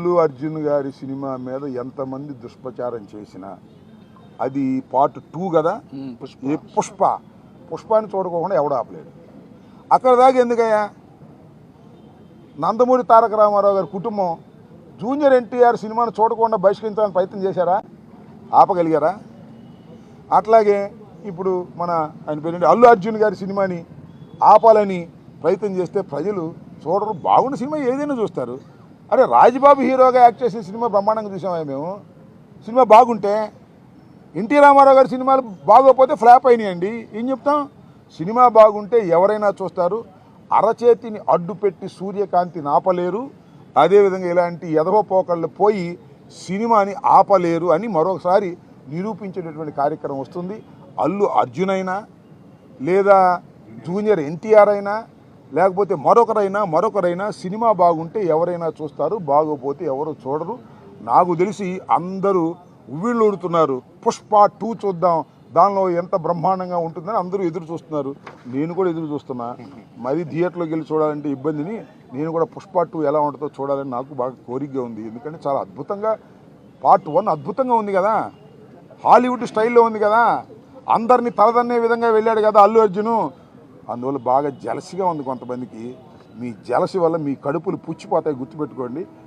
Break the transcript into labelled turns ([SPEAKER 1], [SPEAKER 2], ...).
[SPEAKER 1] అల్లు అర్జున్ గారి సినిమా మీద ఎంతమంది దుష్ప్రచారం చేసినా అది పార్ట్ 2 కదా. పుష్పాన్ని చూడకోకుండా ఎవడు ఆపలేడు. అక్కడ దాకా ఎందుకయ్యా? నందమూరి తారక రామారావు గారి కుటుంబం జూనియర్ ఎన్టీఆర్ సినిమాను చూడకుండా బహిష్కరించాలని ప్రయత్నం చేశారా? ఆపగలిగారా? అట్లాగే ఇప్పుడు ఆయన పేరు అల్లు అర్జున్ గారి సినిమాని ఆపాలని ప్రయత్నం చేస్తే ప్రజలు చూడరు. బాగున్న సినిమా ఏదైనా చూస్తారు. అరే రాజ్బాబు హీరోగా యాక్ట్ చేసిన సినిమా బ్రహ్మాండంగా చూసామా మేము? సినిమా బాగుంటే, ఎన్టీ రామారావు గారి సినిమాలు బాగోకపోతే ఫ్లాప్ అయినాయండి. ఏం చెప్తాం? సినిమా బాగుంటే ఎవరైనా చూస్తారు. అరచేతిని అడ్డు పెట్టి సూర్యకాంతిని ఆపలేరు. అదేవిధంగా ఇలాంటి ఎదవపోకళ్ళు పోయి సినిమాని ఆపలేరు అని మరొకసారి నిరూపించేటటువంటి కార్యక్రమం వస్తుంది. అల్లు అర్జున్ అయినా లేదా జూనియర్ ఎన్టీఆర్ అయినా లేకపోతే మరొకరైనా సినిమా బాగుంటే ఎవరైనా చూస్తారు, బాగోపోతే ఎవరు చూడరు. నాకు తెలిసి అందరూ ఉవ్విళ్ళు ఊడుతున్నారు. పుష్ప 2 చూద్దాం, దానిలో ఎంత బ్రహ్మాండంగా ఉంటుందని అందరూ ఎదురు చూస్తున్నారు. నేను కూడా ఎదురు చూస్తున్నా. మరి థియేటర్లోకి వెళ్ళి చూడాలంటే ఇబ్బందిని నేను కూడా పుష్ప 2 ఎలా ఉంటుందో చూడాలని నాకు బాగా కోరికగా ఉంది. ఎందుకంటే చాలా అద్భుతంగా పార్ట్ 1 అద్భుతంగా ఉంది కదా, హాలీవుడ్ స్టైల్లో ఉంది కదా, అందరినీ తలదన్నే విధంగా వెళ్ళాడు కదా అల్లు అర్జును. అందువల్ల బాగా జలసిగా ఉంది కొంతమందికి. మీ జలసి వల్ల మీ కడుపులు పుచ్చిపోతాయి, గుర్తుపెట్టుకోండి.